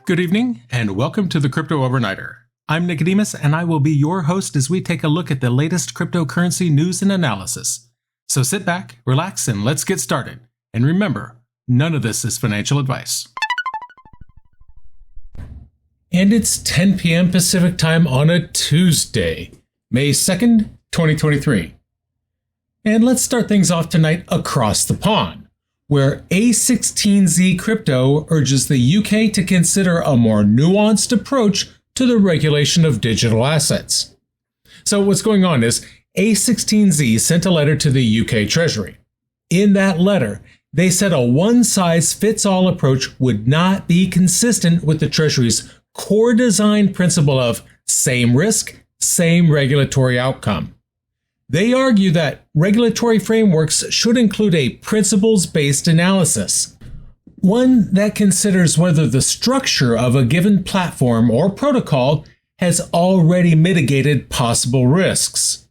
Good evening, and welcome to the Crypto Overnighter. I'm Nicodemus, and I will be your host as we take a look at the latest cryptocurrency news and analysis. So sit back, relax, and let's get started. And remember, none of this is financial advice. And it's 10 p.m. Pacific time on a Tuesday, May 2nd, 2023. And let's start things off tonight across the pond, where A16z Crypto urges the UK to consider a more nuanced approach to the regulation of digital assets. So what's going on is A16z sent a letter to the UK Treasury. In that letter, they said a one-size-fits-all approach would not be consistent with the Treasury's core design principle of same risk, same regulatory outcome. They argue that regulatory frameworks should include a principles-based analysis, one that considers whether the structure of a given platform or protocol has already mitigated possible risks.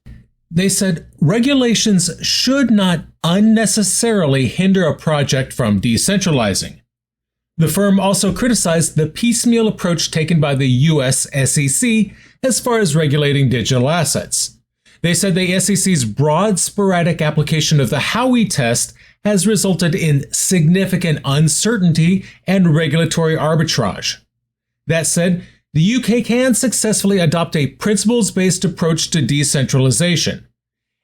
They said regulations should not unnecessarily hinder a project from decentralizing. The firm also criticized the piecemeal approach taken by the US SEC as far as regulating digital assets. They said the SEC's broad, sporadic application of the Howey test has resulted in significant uncertainty and regulatory arbitrage. That said, the UK can successfully adopt a principles-based approach to decentralization,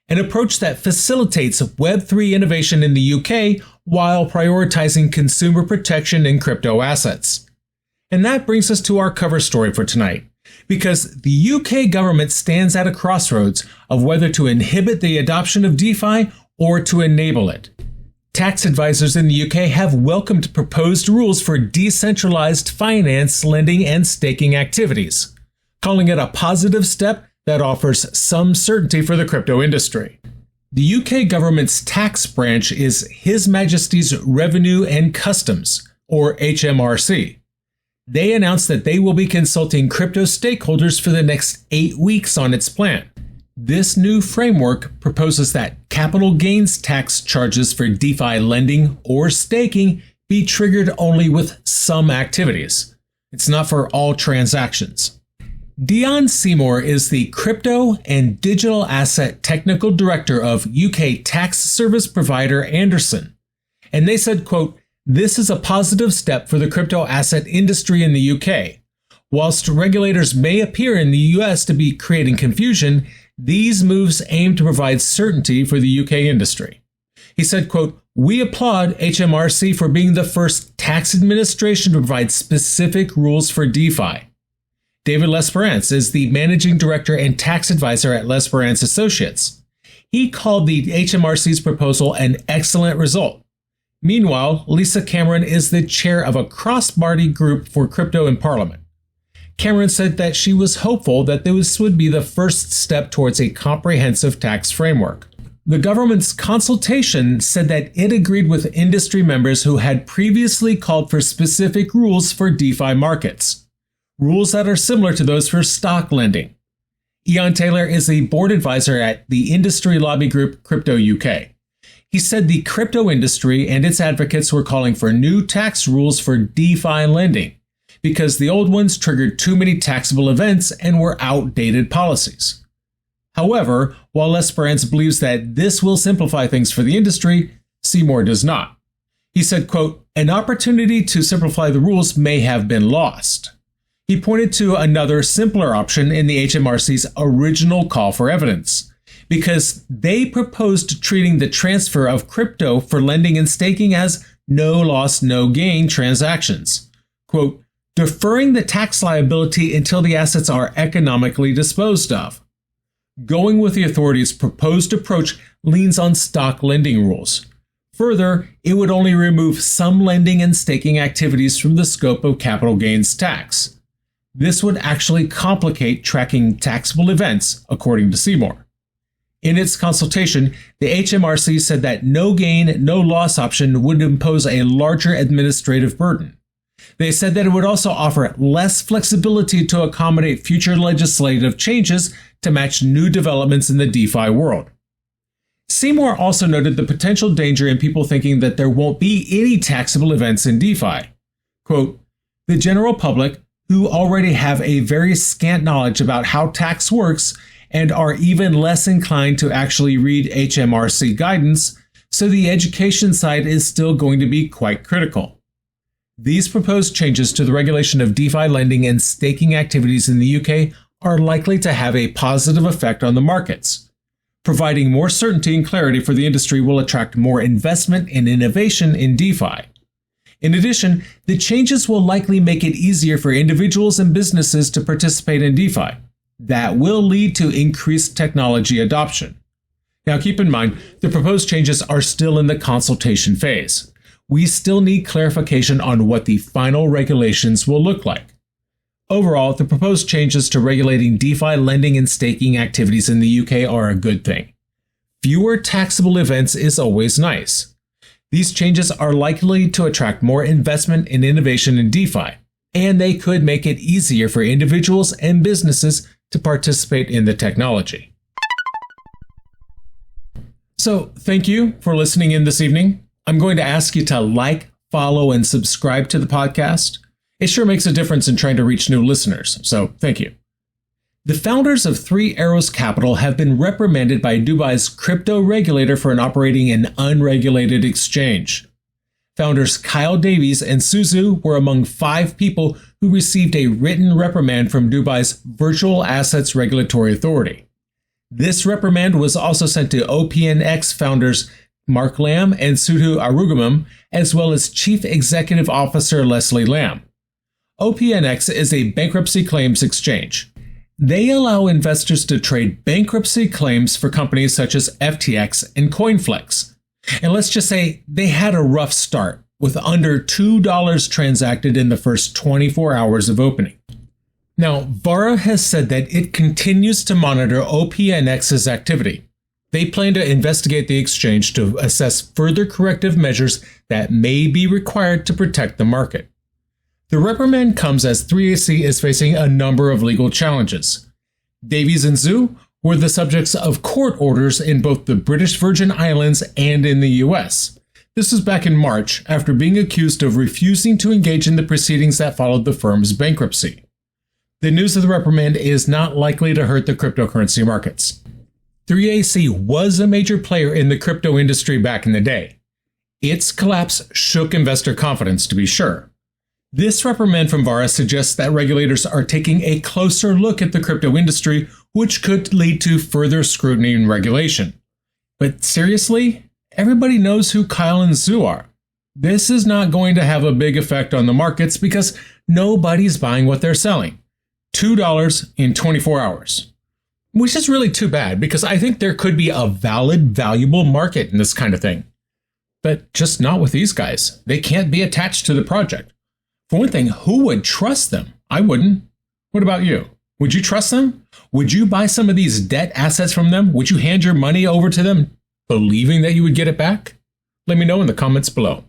an approach that facilitates Web3 innovation in the UK while prioritizing consumer protection in crypto assets. And that brings us to our cover story for tonight, because the UK government stands at a crossroads of whether to inhibit the adoption of DeFi or to enable it. Tax advisors in the UK have welcomed proposed rules for decentralized finance, lending, and staking activities, calling it a positive step that offers some certainty for the crypto industry. The UK government's tax branch is His Majesty's Revenue and Customs, or HMRC. They announced that they will be consulting crypto stakeholders for the next 8 weeks on its plan. This new framework proposes that capital gains tax charges for DeFi lending or staking be triggered only with some activities. It's not for all transactions. Dion Seymour is the Crypto and Digital Asset Technical Director of UK tax service provider Anderson. And they said, quote, "This is a positive step for the crypto asset industry in the UK. Whilst regulators may appear in the US to be creating confusion, these moves aim to provide certainty for the UK industry." He said, quote, "We applaud HMRC for being the first tax administration to provide specific rules for DeFi." David Lesperance is the managing director and tax advisor at Lesperance Associates. He called the HMRC's proposal an excellent result. Meanwhile, Lisa Cameron is the chair of a cross-party group for crypto in Parliament. Cameron said that she was hopeful that this would be the first step towards a comprehensive tax framework. The government's consultation said that it agreed with industry members who had previously called for specific rules for DeFi markets, rules that are similar to those for stock lending. Ian Taylor is the board advisor at the industry lobby group Crypto UK. He said the crypto industry and its advocates were calling for new tax rules for DeFi lending because the old ones triggered too many taxable events and were outdated policies. However, while Lesperance believes that this will simplify things for the industry, Seymour does not. He said, quote, "An opportunity to simplify the rules may have been lost." He pointed to another simpler option in the HMRC's original call for evidence, because they proposed treating the transfer of crypto for lending and staking as no loss, no gain transactions. Quote, "Deferring the tax liability until the assets are economically disposed of." Going with the authorities' proposed approach leans on stock lending rules. Further, it would only remove some lending and staking activities from the scope of capital gains tax. This would actually complicate tracking taxable events, according to Seymour. In its consultation, the HMRC said that no gain, no loss option would impose a larger administrative burden. They said that it would also offer less flexibility to accommodate future legislative changes to match new developments in the DeFi world. Seymour also noted the potential danger in people thinking that there won't be any taxable events in DeFi. Quote, the general public, who already have a very scant knowledge about how tax works and are even less inclined to actually read HMRC guidance, so the education side is still going to be quite critical. These proposed changes to the regulation of DeFi lending and staking activities in the UK are likely to have a positive effect on the markets. Providing more certainty and clarity for the industry will attract more investment and innovation in DeFi. In addition, the changes will likely make it easier for individuals and businesses to participate in DeFi. That will lead to increased technology adoption. Now keep in mind, the proposed changes are still in the consultation phase. We still need clarification on what the final regulations will look like. Overall, the proposed changes to regulating DeFi lending and staking activities in the UK are a good thing. Fewer taxable events is always nice. These changes are likely to attract more investment and innovation in DeFi, and they could make it easier for individuals and businesses to participate in the technology. So, thank you for listening in this evening. I'm going to ask you to like, follow, and subscribe to the podcast. It sure makes a difference in trying to reach new listeners, so thank you. The founders of Three Arrows Capital have been reprimanded by Dubai's crypto regulator for operating an unregulated exchange. Founders Kyle Davies and Su Zhu were among 5 people who received a written reprimand from Dubai's Virtual Assets Regulatory Authority. This reprimand was also sent to OPNX founders Mark Lamb and Sudhu Arumugam, as well as Chief Executive Officer Leslie Lamb. OPNX is a bankruptcy claims exchange. They allow investors to trade bankruptcy claims for companies such as FTX and CoinFlex. And let's just say they had a rough start, with under $2 transacted in the first 24 hours of opening. Now, VARA has said that it continues to monitor OPNX's activity. They plan to investigate the exchange to assess further corrective measures that may be required to protect the market. The reprimand comes as 3AC is facing a number of legal challenges. Davies and Su were the subjects of court orders in both the British Virgin Islands and in the US. This was back in March after being accused of refusing to engage in the proceedings that followed the firm's bankruptcy. The news of the reprimand is not likely to hurt the cryptocurrency markets. 3AC was a major player in the crypto industry back in the day. Its collapse shook investor confidence, to be sure. This reprimand from VARA suggests that regulators are taking a closer look at the crypto industry, which could lead to further scrutiny and regulation. But seriously, everybody knows who Kyle and Su are. This is not going to have a big effect on the markets because nobody's buying what they're selling. $2 in 24 hours. Which is really too bad because I think there could be a valid, valuable market in this kind of thing. But just not with these guys. They can't be attached to the project. For one thing, who would trust them? I wouldn't. What about you? Would you trust them? Would you buy some of these debt assets from them? Would you hand your money over to them, believing that you would get it back? Let me know in the comments below.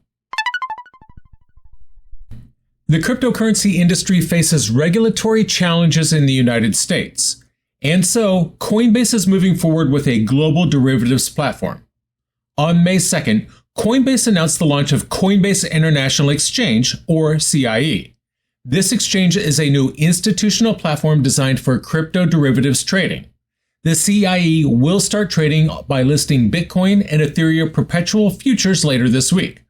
The cryptocurrency industry faces regulatory challenges in the United States. And so, Coinbase is moving forward with a global derivatives platform. On May 2nd, Coinbase announced the launch of Coinbase International Exchange, or CIE. This exchange is a new institutional platform designed for crypto derivatives trading. The CIE will start trading by listing Bitcoin and Ethereum perpetual futures later this week.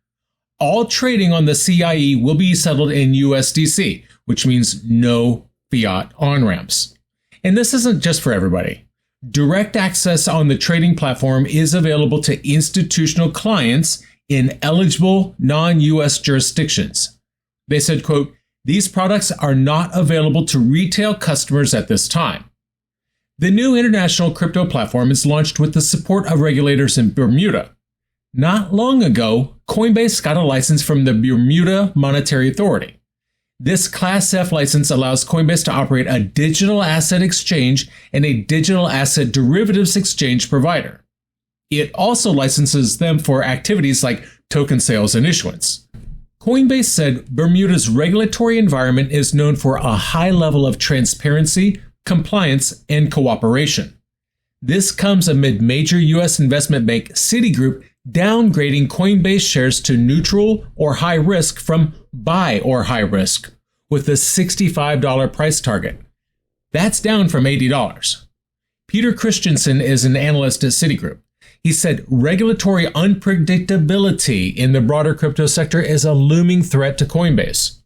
All trading on the CIE will be settled in USDC, which means no fiat on-ramps. And this isn't just for everybody. Direct access on the trading platform is available to institutional clients in eligible non-US jurisdictions. They said, quote, "These products are not available to retail customers at this time." The new international crypto platform is launched with the support of regulators in Bermuda. Not long ago, Coinbase got a license from the Bermuda Monetary Authority. This Class F license allows Coinbase to operate a digital asset exchange and a digital asset derivatives exchange provider. It also licenses them for activities like token sales and issuance. Coinbase said Bermuda's regulatory environment is known for a high level of transparency, compliance, and cooperation. This comes amid major U.S. investment bank Citigroup downgrading Coinbase shares to neutral or high risk from buy or high risk, with a $65 price target. That's down from $80. Peter Christensen is an analyst at Citigroup. He said regulatory unpredictability in the broader crypto sector is a looming threat to Coinbase.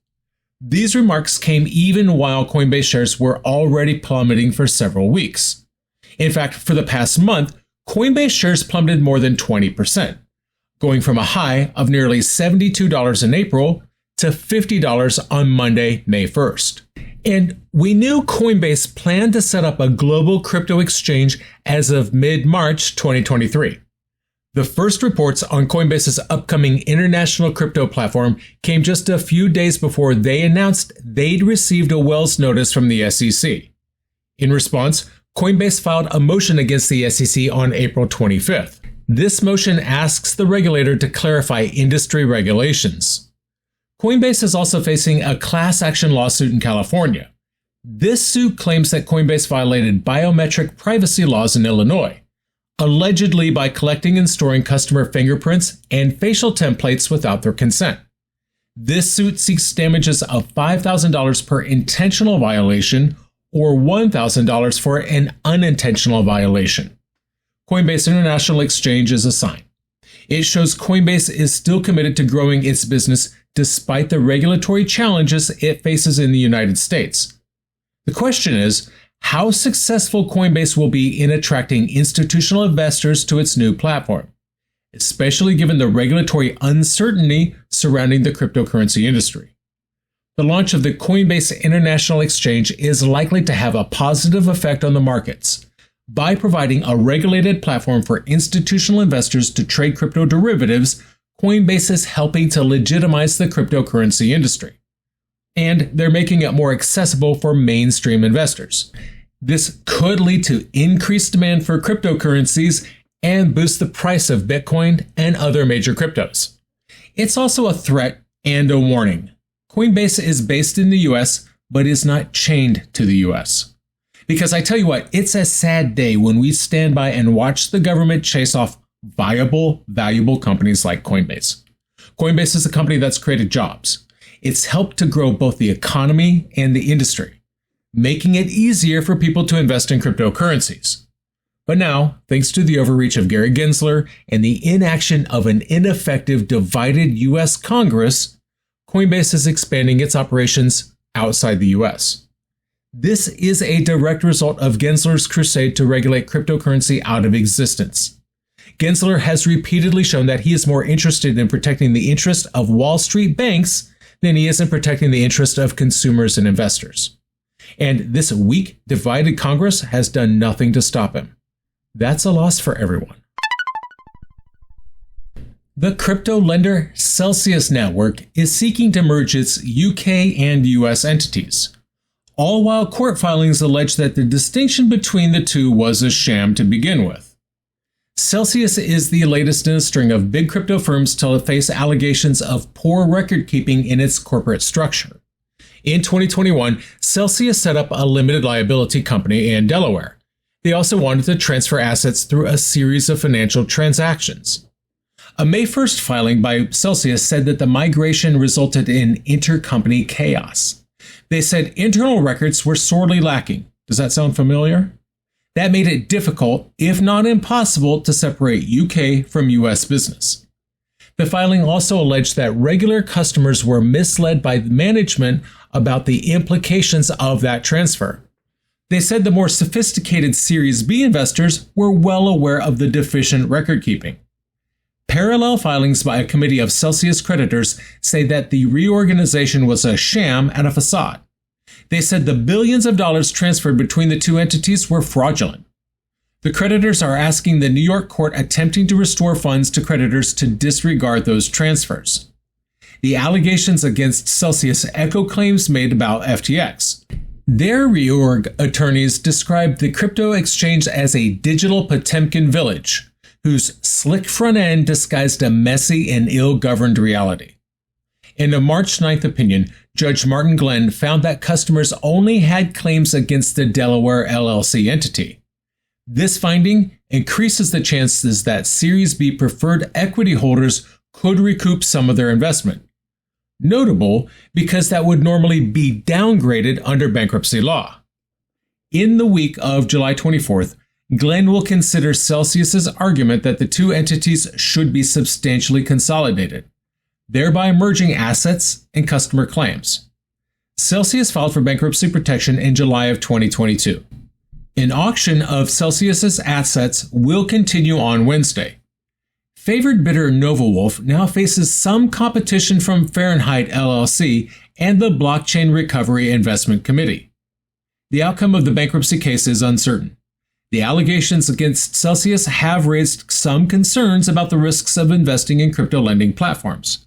These remarks came even while Coinbase shares were already plummeting for several weeks. In fact, for the past month, Coinbase shares plummeted more than 20%, going from a high of nearly $72 in April to $50 on Monday, May 1st. And we knew Coinbase planned to set up a global crypto exchange as of mid-March 2023. The first reports on Coinbase's upcoming international crypto platform came just a few days before they announced they'd received a Wells notice from the SEC. In response, Coinbase filed a motion against the SEC on April 25th. This motion asks the regulator to clarify industry regulations. Coinbase is also facing a class action lawsuit in California. This suit claims that Coinbase violated biometric privacy laws in Illinois, allegedly by collecting and storing customer fingerprints and facial templates without their consent. This suit seeks damages of $5,000 per intentional violation or $1,000 for an unintentional violation. Coinbase International Exchange is a sign. It shows Coinbase is still committed to growing its business despite the regulatory challenges it faces in the United States. The question is how successful Coinbase will be in attracting institutional investors to its new platform, especially given the regulatory uncertainty surrounding the cryptocurrency industry. The launch of the Coinbase International Exchange is likely to have a positive effect on the markets by providing a regulated platform for institutional investors to trade crypto derivatives. Coinbase is helping to legitimize the cryptocurrency industry, and they're making it more accessible for mainstream investors. This could lead to increased demand for cryptocurrencies and boost the price of Bitcoin and other major cryptos. It's also a threat and a warning. Coinbase is based in the US, but is not chained to the US. Because I tell you what, it's a sad day when we stand by and watch the government chase off viable, valuable companies like Coinbase. Coinbase is a company that's created jobs. It's helped to grow both the economy and the industry, making it easier for people to invest in cryptocurrencies. But now, thanks to the overreach of Gary Gensler and the inaction of an ineffective, divided U.S. Congress, Coinbase is expanding its operations outside the U.S. This is a direct result of Gensler's crusade to regulate cryptocurrency out of existence. Gensler has repeatedly shown that he is more interested in protecting the interest of Wall Street banks than he is in protecting the interest of consumers and investors. And this weak, divided Congress has done nothing to stop him. That's a loss for everyone. The crypto lender Celsius Network is seeking to merge its UK and US entities, all while court filings allege that the distinction between the two was a sham to begin with. Celsius is the latest in a string of big crypto firms to face allegations of poor record keeping in its corporate structure. In 2021, Celsius set up a limited liability company in Delaware. They also wanted to transfer assets through a series of financial transactions. A May 1st filing by Celsius said that the migration resulted in intercompany chaos. They said internal records were sorely lacking. Does that sound familiar? That made it difficult, if not impossible, to separate UK from US business. The filing also alleged that regular customers were misled by management about the implications of that transfer. They said the more sophisticated Series B investors were well aware of the deficient record keeping. Parallel filings by a committee of Celsius creditors say that the reorganization was a sham and a facade. They said the billions of dollars transferred between the two entities were fraudulent. The creditors are asking the New York court attempting to restore funds to creditors to disregard those transfers. The allegations against Celsius echo claims made about FTX. Their reorg attorneys described the crypto exchange as a digital Potemkin village, whose slick front end disguised a messy and ill-governed reality. In a March 9th opinion, Judge Martin Glenn found that customers only had claims against the Delaware LLC entity. This finding increases the chances that Series B preferred equity holders could recoup some of their investment. Notable because that would normally be downgraded under bankruptcy law. In the week of July 24th, Glenn will consider Celsius's argument that the two entities should be substantially consolidated, thereby merging assets and customer claims. Celsius filed for bankruptcy protection in July of 2022. An auction of Celsius's assets will continue on Wednesday. Favored bidder NovaWolf now faces some competition from Fahrenheit LLC and the Blockchain Recovery Investment Committee. The outcome of the bankruptcy case is uncertain. The allegations against Celsius have raised some concerns about the risks of investing in crypto lending platforms.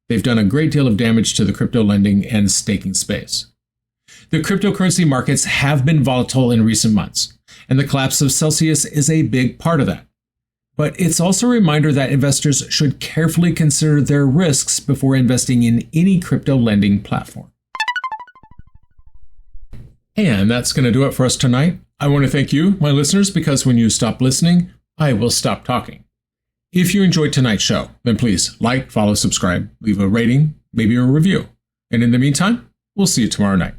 They've done a great deal of damage to the crypto lending and staking space. The cryptocurrency markets have been volatile in recent months, and the collapse of Celsius is a big part of that. But it's also a reminder that investors should carefully consider their risks before investing in any crypto lending platform. And that's going to do it for us tonight. I want to thank you, my listeners, because when you stop listening, I will stop talking. If you enjoyed tonight's show, then please like, follow, subscribe, leave a rating, maybe a review. And in the meantime, we'll see you tomorrow night.